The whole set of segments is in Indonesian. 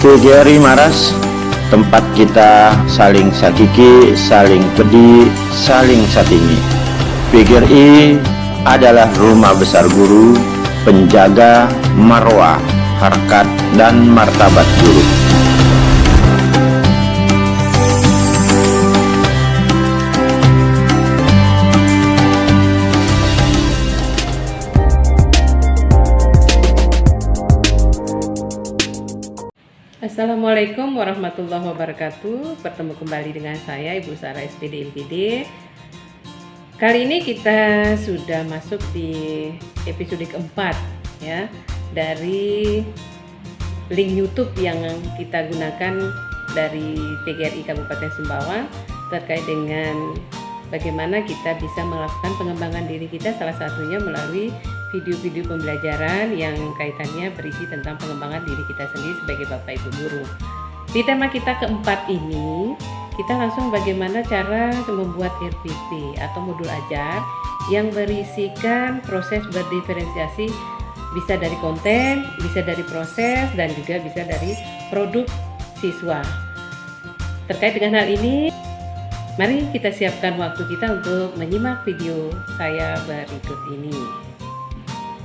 TGRI Maras, tempat kita saling sakiki, saling pedi, saling satingi. PGRI adalah rumah besar guru, penjaga marwah, harkat, dan martabat guru. Assalamualaikum warahmatullahi wabarakatuh. Bertemu kembali dengan saya Ibu Sarah SPD MPD. Kali ini kita sudah masuk di episode keempat ya, dari link YouTube yang kita gunakan dari TGRI Kabupaten Sumbawa terkait dengan bagaimana kita bisa melakukan pengembangan diri kita, salah satunya melalui video-video pembelajaran yang kaitannya berisi tentang pengembangan diri kita sendiri sebagai Bapak Ibu guru. Di tema kita keempat ini, kita langsung bagaimana cara membuat RPP atau modul ajar yang berisikan proses berdiferensiasi, bisa dari konten, bisa dari proses, dan juga bisa dari produk siswa. Terkait dengan hal ini, mari kita siapkan waktu kita untuk menyimak video saya berikut ini.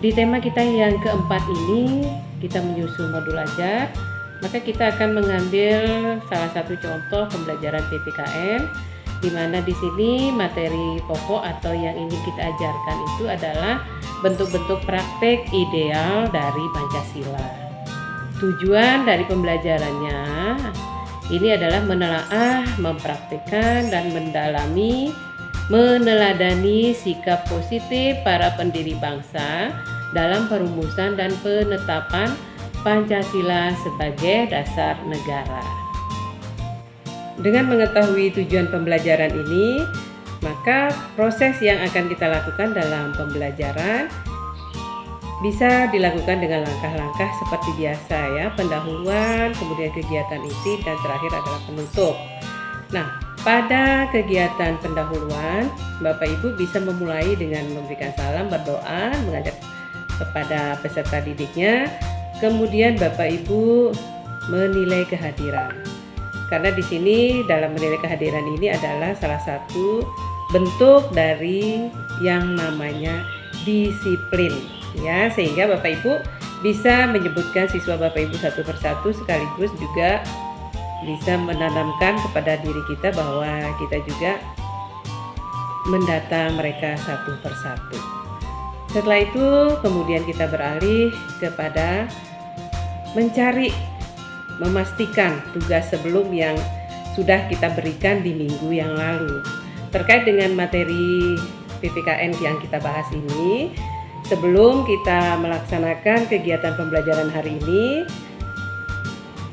Di tema kita yang keempat ini, kita menyusun modul ajar, maka kita akan mengambil salah satu contoh pembelajaran PPKN, di mana di sini materi pokok atau yang ingin kita ajarkan itu adalah bentuk-bentuk praktek ideal dari Pancasila. Tujuan dari pembelajarannya ini adalah menelaah, mempraktikkan, dan meneladani sikap positif para pendiri bangsa dalam perumusan dan penetapan Pancasila sebagai dasar negara. Dengan mengetahui tujuan pembelajaran ini, maka proses yang akan kita lakukan dalam pembelajaran bisa dilakukan dengan langkah-langkah seperti biasa ya, pendahuluan, kemudian kegiatan inti, dan terakhir adalah penutup. Nah, pada kegiatan pendahuluan, Bapak Ibu bisa memulai dengan memberikan salam, berdoa, mengajak kepada peserta didiknya. Kemudian Bapak Ibu menilai kehadiran. Karena di sini dalam menilai kehadiran ini adalah salah satu bentuk dari yang namanya disiplin ya, sehingga Bapak Ibu bisa menyebutkan siswa Bapak Ibu satu persatu, sekaligus juga bisa menanamkan kepada diri kita bahwa kita juga mendata mereka satu persatu. Setelah itu kemudian kita beralih kepada memastikan tugas sebelum yang sudah kita berikan di minggu yang lalu. Terkait dengan materi PPKN yang kita bahas ini, sebelum kita melaksanakan kegiatan pembelajaran hari ini,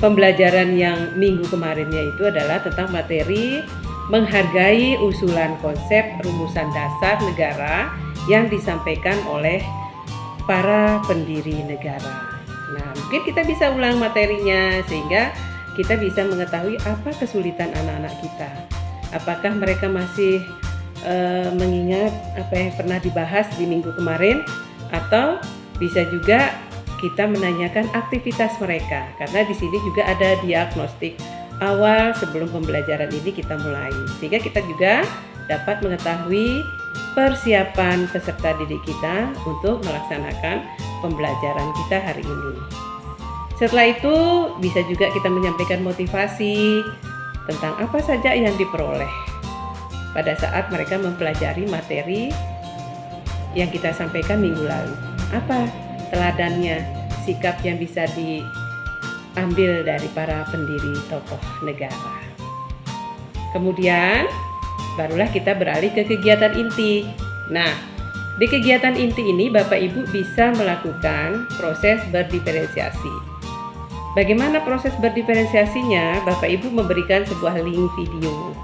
pembelajaran yang minggu kemarinnya itu adalah tentang materi menghargai usulan konsep rumusan dasar negara yang disampaikan oleh para pendiri negara. Nah, mungkin kita bisa ulang materinya sehingga kita bisa mengetahui apa kesulitan anak-anak kita. Apakah mereka masih mengingat apa yang pernah dibahas di minggu kemarin, atau bisa juga kita menanyakan aktivitas mereka, karena di sini juga ada diagnostik awal sebelum pembelajaran ini kita mulai, sehingga kita juga dapat mengetahui persiapan peserta didik kita untuk melaksanakan pembelajaran kita hari ini. Setelah itu bisa juga kita menyampaikan motivasi tentang apa saja yang diperoleh pada saat mereka mempelajari materi yang kita sampaikan minggu lalu. Apa teladannya, sikap yang bisa diambil dari para pendiri tokoh negara. Kemudian barulah kita beralih ke kegiatan inti. Nah, di kegiatan inti ini Bapak Ibu bisa melakukan proses berdiferensiasi. Bagaimana proses berdiferensiasinya? Bapak Ibu memberikan sebuah link video.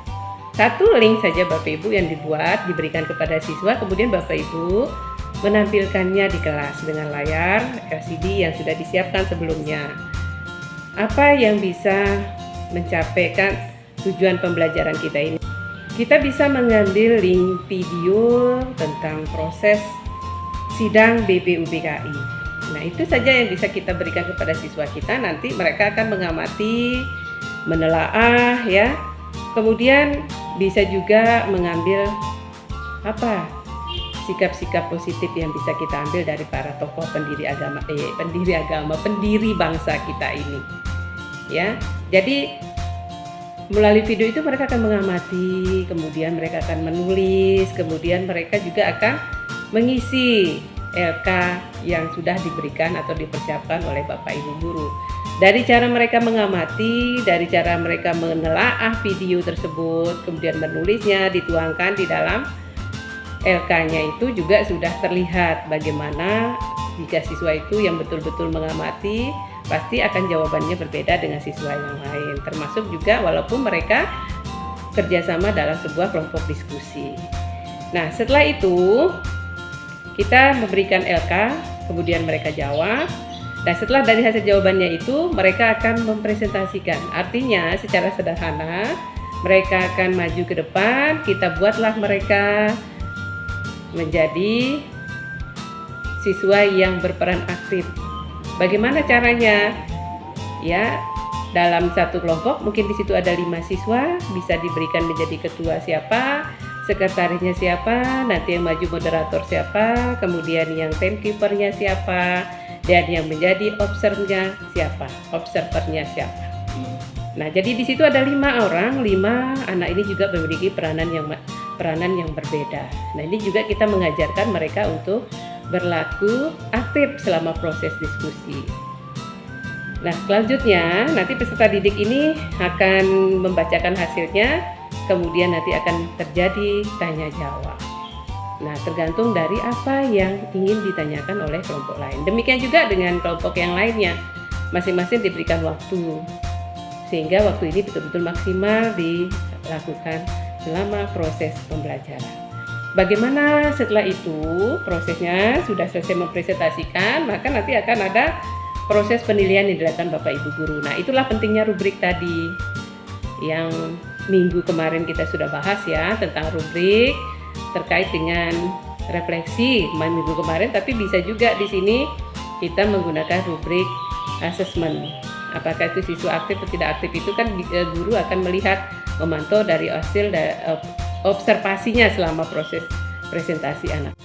Satu link saja Bapak Ibu yang diberikan kepada siswa, kemudian Bapak Ibu menampilkannya di kelas dengan layar LCD yang sudah disiapkan sebelumnya. Apa yang bisa mencapaikan tujuan pembelajaran kita ini? Kita bisa mengambil link video tentang proses sidang BPUPKI. Nah, itu saja yang bisa kita berikan kepada siswa kita. Nanti mereka akan mengamati, menelaah ya. Kemudian bisa juga mengambil sikap-sikap positif yang bisa kita ambil dari para tokoh pendiri bangsa kita ini. Ya. Jadi melalui video itu mereka akan mengamati, kemudian mereka akan menulis, kemudian mereka juga akan mengisi LK yang sudah diberikan atau dipersiapkan oleh Bapak Ibu guru. Dari cara mereka mengamati, dari cara mereka menelaah video tersebut, kemudian menulisnya, dituangkan di dalam LK-nya itu juga sudah terlihat bagaimana jika siswa itu yang betul-betul mengamati, pasti akan jawabannya berbeda dengan siswa yang lain. Termasuk juga walaupun mereka kerjasama dalam sebuah kelompok diskusi. Nah, setelah itu kita memberikan LK, kemudian mereka jawab. Dan setelah dari hasil jawabannya itu, mereka akan mempresentasikan. Artinya secara sederhana, mereka akan maju ke depan, kita buatlah mereka menjadi siswa yang berperan aktif. Bagaimana caranya? Ya, dalam satu kelompok mungkin di situ ada 5 siswa, bisa diberikan menjadi ketua siapa, sekretarisnya siapa, nanti yang maju moderator siapa, kemudian yang timekeepernya siapa, dan yang menjadi observernya siapa. Nah, jadi di situ ada 5 orang, 5 anak ini juga memiliki peranan yang berbeda. Nah, ini juga kita mengajarkan mereka untuk berlaku aktif selama proses diskusi. Nah, selanjutnya nanti peserta didik ini akan membacakan hasilnya, kemudian nanti akan terjadi tanya jawab. Nah, tergantung dari apa yang ingin ditanyakan oleh kelompok lain. Demikian juga dengan kelompok yang lainnya, masing-masing diberikan waktu, sehingga waktu ini betul-betul maksimal dilakukan selama proses pembelajaran. Bagaimana setelah itu prosesnya sudah selesai mempresentasikan, maka nanti akan ada proses penilaian yang dilakukan Bapak Ibu guru. Nah, itulah pentingnya rubrik tadi yang minggu kemarin kita sudah bahas ya, tentang rubrik terkait dengan refleksi minggu kemarin, tapi bisa juga di sini kita menggunakan rubrik assessment. Apakah itu siswa aktif atau tidak aktif, itu kan guru akan melihat, memantau dari hasil observasinya selama proses presentasi anak.